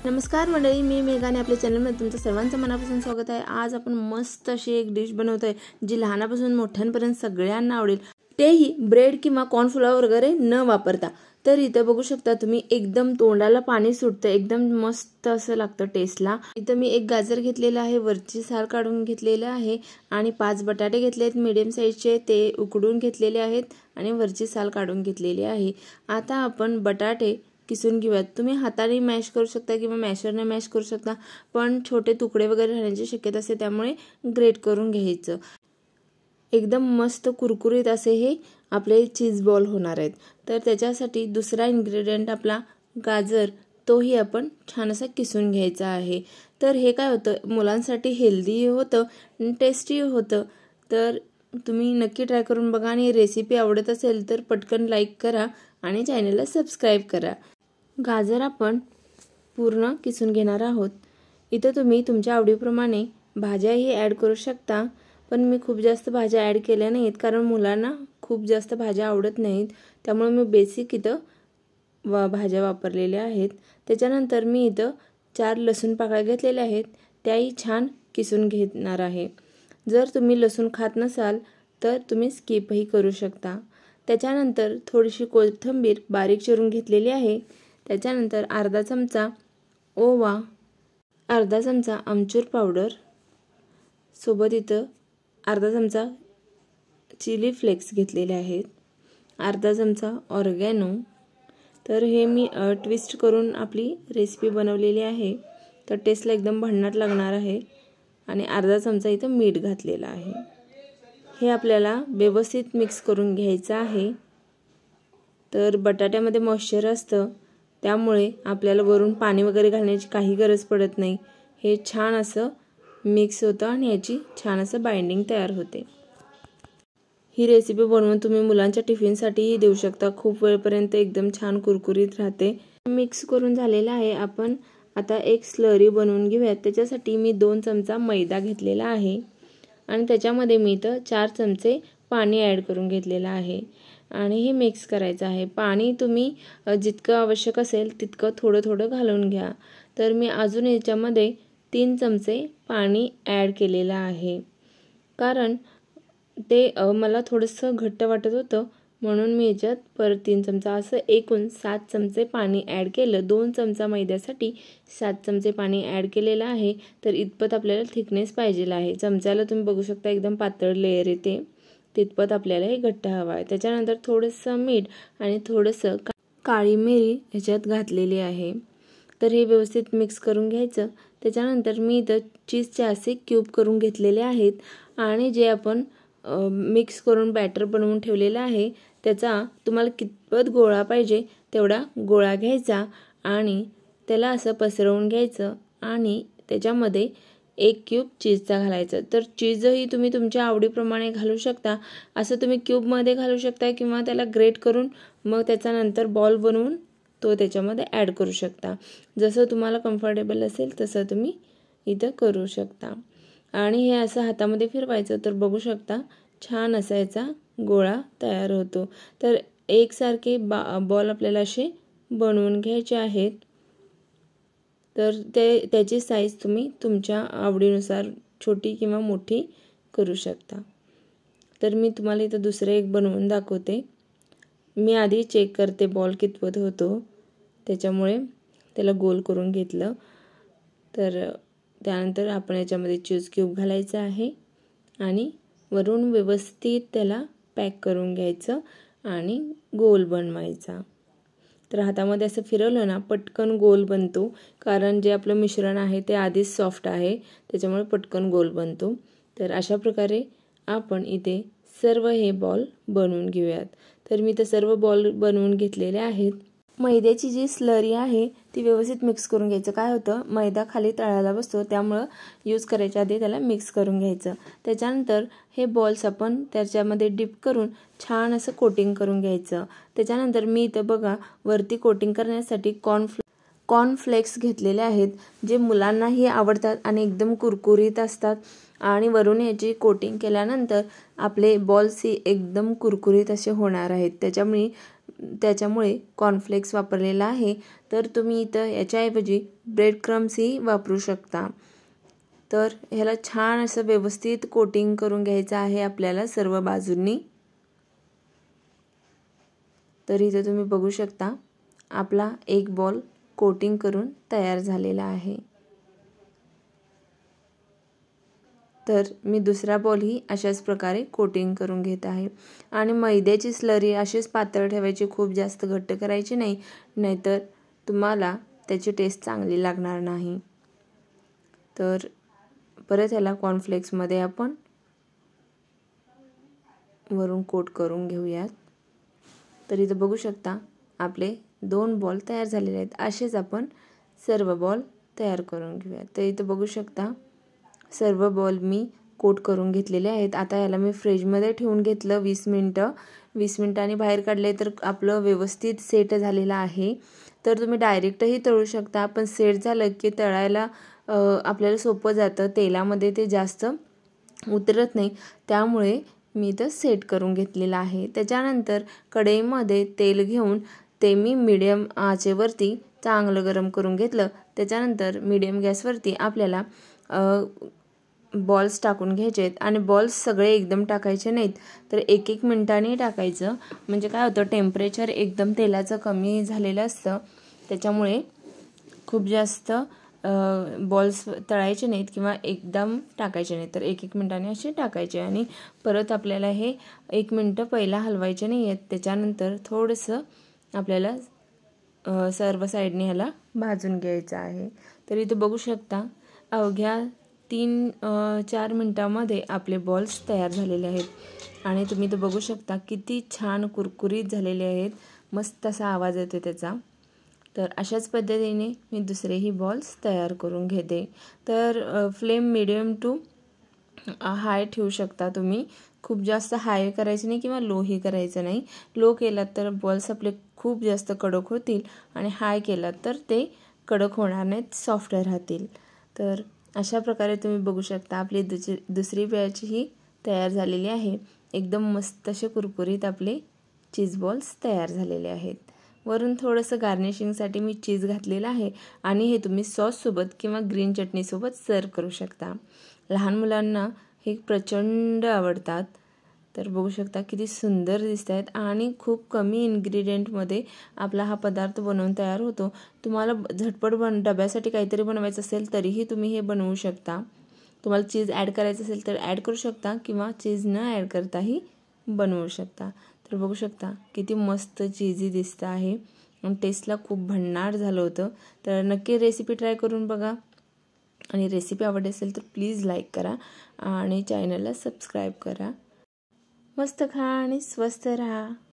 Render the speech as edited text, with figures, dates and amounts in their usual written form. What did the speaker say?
नमस्कार मंडळी, मी मेघाने आपल्या चॅनलमध्ये तुमचं सर्वांचं मनापासून स्वागत आहे। आज आपण मस्त अशी एक डिश बनवतोय जी लहानापासून मोठ्यांपर्यंत सगळ्यांना आवडेल, तेही ब्रेड किंवा कॉर्नफ्लोअर वगैरे न वापरता। तर इथं बघू शकता तुम्ही, एकदम तोंडाला पाणी सुटतं, एकदम मस्त असं लागतं टेस्टला। इथं मी एक गाजर घेतलेला आहे, वरची साल काढून घेतलेला आहे आणि 5 बटाटे घेतलेत मीडियम साईजचे, ते उकडून घेतलेले आहेत आणि वरची साल काढून घेतलेली आहे। आता आपण बटाटे किसून घेऊयात। तुम्ही हाताने मॅश करू शकता किंवा मॅशरने मॅश करू शकता, पण छोटे तुकडे वगैरे राहण्याची शक्यता असते, त्यामुळे ग्रेट करून घ्यायचं। एकदम मस्त कुरकुरीत असे हे आपले चीज बॉल होणार आहेत। तर त्याच्यासाठी दुसरा इन्ग्रेडियंट आपला गाजर, तोही आपण छान असा किसून घ्यायचा आहे। तर हे काय होतं, मुलांसाठी हेल्दी होतं, टेस्टी होतं। तर तुम्ही नक्की ट्राय करून बघा आणि रेसिपी आवडत असेल तर पटकन लाईक करा आणि चॅनलला सबस्क्राईब करा। गाजर आपण पूर्ण किसून घेणार आहोत। इथं तुम्ही तुमच्या आवडीप्रमाणे भाज्याही ॲड करू शकता, पण मी खूप जास्त भाज्या ॲड केल्या नाहीत कारण मुलांना खूप जास्त भाज्या आवडत नाहीत, त्यामुळे मी बेसिक इथं भाज्या वापरलेल्या आहेत। त्याच्यानंतर मी इथं 4 लसूण पाकळ्या घेतलेल्या आहेत, त्याही छान किसून घेणार आहे। जर तुम्ही लसूण खात नसाल तर तुम्ही स्किपही करू शकता। त्याच्यानंतर थोडीशी कोथिंबीर बारीक चिरून घेतलेली आहे। त्याच्यानंतर अर्धा चमचा ओवा, अर्धा चमचा आमचूर पावडर, सोबत इथं अर्धा चमचा चिली फ्लेक्स घेतलेले आहेत, अर्धा चमचा ऑर्गॅनो। तर हे मी ट्विस्ट करून आपली रेसिपी बनवलेली आहे, तर टेस्टला एकदम भन्नाट लागणार आहे। आणि अर्धा चमचा इथं मीठ घातलेलं आहे। हे आपल्याला व्यवस्थित मिक्स करून घ्यायचं आहे। तर बटाट्यामध्ये मॉइश्चर असतं, त्यामुळे आपल्याला वरून पाणी वगैरे घालण्याची काही गरज पडत नाही। हे छान असं मिक्स होतं आणि याची छान असं बाइंडिंग तयार होते। ही रेसिपी बनवून तुम्ही मुलांच्या टिफिनसाठीही देऊ शकता, खूप वेळपर्यंत एकदम छान कुरकुरीत राहते। मिक्स करून झालेलं आहे। आपण आता एक स्लरी बनवून घेऊयात। त्याच्यासाठी मी 2 चमचा मैदा घेतलेला आहे आणि त्याच्यामध्ये मी इथं 4 चमचे पाणी ॲड करून घेतलेलं आहे आणि हे मिक्स करायचं आहे। पाणी तुम्ही जितकं आवश्यक असेल तितकं थोडं थोडं घालून घ्या। तर मी अजून याच्यामध्ये 3 चमचे पाणी ॲड केलेलं आहे, कारण ते मला थोडंसं घट्ट वाटत होतं, म्हणून मी याच्यात परत 3 चमचा असं एकूण 7 चमचे पाणी ॲड केलं। 2 चमचा मैद्यासाठी 7 चमचे पाणी ॲड केलेलं आहे। तर इतपत आपल्याला थिकनेस पाहिजे आहे। चमच्याला तुम्ही बघू शकता एकदम पातळ लेयर येते, तितपत आपल्याला हे घट्ट हवं आहे। त्याच्यानंतर थोडंसं मीठ आणि थोडंसं काळी मिरी ह्याच्यात घातलेली आहे। तर हे व्यवस्थित मिक्स करून घ्यायचं। त्याच्यानंतर मी इथं चीजचे असे क्यूब करून घेतलेले आहेत आणि जे आपण मिक्स करून बॅटर बनवून ठेवलेला आहे, त्याचा तुम्हाला कितपत गोळा पाहिजे तेवढा गोळा घ्यायचा आणि त्याला असं पसरवून घ्यायचं आणि त्याच्यामध्ये 1 क्यूब चीजचा घालायचं। तर चीजही तुम्ही तुमच्या आवडीप्रमाणे घालू शकता, असं तुम्ही क्यूबमध्ये घालू शकता किंवा त्याला ग्रेट करून मग त्याच्यानंतर बॉल बनवून तो त्याच्यामध्ये ॲड करू शकता। जसं तुम्हाला कम्फर्टेबल असेल तसं तुम्ही इथं करू शकता आणि हे असं हातामध्ये फिरवायचं, तर बघू शकता छान असा याचा गोळा तयार होतो। तर एकसारखे बॉल आपल्याला असे बनवून घ्यायचे आहेत। तर त्याची साईज तुम्ही तुमच्या आवडीनुसार छोटी किंवा मोठी करू शकता। तर मी तुम्हाला इथं दुसरे एक बनवून दाखवते। मी आधी चेक करते बॉल कितपत होतो, त्याच्यामुळे त्याला गोल करून घेतलं। तर त्यानंतर आपण याच्यामध्ये चीज क्यूब घालायचं आहे आणि वरून व्यवस्थित त्याला पॅक करून घ्यायचं आणि गोल बनवायचा। तर हातामध्ये असं फिरवलं ना पटकन गोल बनतो, कारण जे आपलं मिश्रण आहे ते आधीच सॉफ्ट आहे, त्याच्यामुळे पटकन गोल बनतो। तर अशा प्रकारे आपण इथे सर्व हे बॉल बनवून घेऊयात। तर मी तर सर्व बॉल बनवून घेतलेले आहेत। मैद्याची जी स्लरी आहे ती व्यवस्थित मिक्स करून घ्यायचं। काय होतं, मैदा खाली तळायला बसतो, त्यामुळं यूज करायच्या आधी त्याला मिक्स करून घ्यायचं। त्याच्यानंतर हे बॉल्स आपण त्याच्यामध्ये डिप करून छान असं कोटिंग करून घ्यायचं। त्याच्यानंतर मी इथं बघा वरती कोटिंग करण्यासाठी कॉर्नफ्लेक्स घेतलेले आहेत, जे मुलांनाही आवडतात आणि एकदम कुरकुरीत असतात आणि वरून याची कोटिंग केल्यानंतर आपले बॉल्स ही एकदम कुरकुरीत असे होणार आहेत। त्याच्यामुळे कॉर्नफ्लेक्स वापरलेला आहे। तर तर तुम्ही इथं याच्याऐवजी ब्रेड क्रम्सही वापरू शकता। तर ह्याला छान असं व्यवस्थित कोटिंग करून घ्यायचं आहे आपल्याला सर्व बाजूंनी। तर इथे तुम्ही बघू शकता आपला एक बॉल कोटिंग करून तयार झालेला आहे। तर मी दुसरा बॉलही अशाच प्रकारे कोटिंग करून घेत आहे। आणि मैद्याची स्लरी अशीच पातळ ठेवायची, खूप जास्त घट्ट करायची नाही, नाहीतर तुम्हाला त्याची टेस्ट चांगली लागणार नाही। तर परत ह्याला कॉर्नफ्लेक्समध्ये आपण वरून कोट करून घेऊयात। तर इथं बघू शकता आपले 2 बॉल तयार झालेले आहेत। असेच आपण सर्व बॉल तयार करून घेऊयात। तर इथं बघू शकता सर्व बॉल मी कोट करून घेतलेले आहेत। आता याला मी फ्रीजमध्ये ठेवून घेतलं 20 मिनिटं। 20 मिनिटांनी बाहेर काढले तर आपलं व्यवस्थित सेट झालेलं आहे। तर तुम्ही डायरेक्टही तळू शकता, पण सेट झालं की तळायला आपल्याला सोपं जातं, तेलामध्ये ते जास्त उतरत नाही, त्यामुळे मी इथं सेट करून घेतलेलं आहे। त्याच्यानंतर कढईमध्ये तेल घेऊन ते मी मीडियम आचेवरती चांगलं गरम करून घेतलं। त्याच्यानंतर मीडियम गॅसवरती आपल्याला बॉल्स टाकून घ्यायचे आहेत आणि बॉल्स सगळे एकदम टाकायचे नाहीत, तर 1-1 मिनिटांनी टाकायचं। म्हणजे काय होतं, टेम्परेचर एकदम तेलाचं कमी झालेलं असतं, त्याच्यामुळे खूप जास्त बॉल्स तळायचे नाहीत किंवा एकदम टाकायचे नाहीत, तर 1-1 मिनिटांनी असे टाकायचे। आणि परत आपल्याला हे 1 मिनिट पहिला हलवायचे नाही आहेत। त्याच्यानंतर थोडंसं आपल्याला सर्व साईडने ह्याला भाजून घ्यायचं आहे। तर इथं बघू शकता अवघ्या 3-4 मिनिटांमध्ये आपले बॉल्स तयार झालेले आहेत। आणि तुम्ही इथं बघू शकता किती छान कुरकुरीत झालेले आहेत, मस्त असा आवाज येतो त्याचा। तर अशाच पद्धतीने मी दुसरेही बॉल्स तयार करून घेते। तर फ्लेम मीडियम टू हाय ठेवू शकता तुम्ही, खूप जास्त हाय करायचं नाही किंवा लोही करायचं नाही। लो केलात तर बॉल्स आपले खूप जास्त कडक होतील आणि हाय केलात तर ते कडक होणार नाहीत, सॉफ्ट राहतील। तर अशा प्रकारे तुम्ही बघू शकता आपली दुसरी बॅचही तयार झालेली आहे। एकदम मस्त असे कुरकुरीत आपले चीज बॉल्स तयार झालेले आहेत। वरून थोडंसं गार्निशिंगसाठी मी चीज घातलेलं आहे आणि हे तुम्ही सॉससोबत किंवा ग्रीन चटणीसोबत सर्व करू शकता। लहान मुलांना हे प्रचंड आवडतात। तर बघू शकता किती सुंदर दिसत आहेत आणि खूप कमी इन्ग्रेडियंटमध्ये आपला हा पदार्थ बनवून तयार होतो। तुम्हाला झटपट डब्यासाठी काहीतरी बनवायचं असेल तरीही तुम्ही हे बनवू शकता। तुम्हाला चीज ॲड करायचं असेल तर ॲड करू शकता किंवा चीज न ॲड करताही बनवू शकता। तर बघू शकता किती मस्त चीजी दिसत आहे आणि टेस्टला खूप भन्नाट झालं होतं। तर नक्की रेसिपी ट्राय करून बघा आणि रेसिपी आवडली असेल तर प्लीज लाईक करा आणि चॅनलला सबस्क्राईब करा। मस्त खा आणि स्वस्त राहा।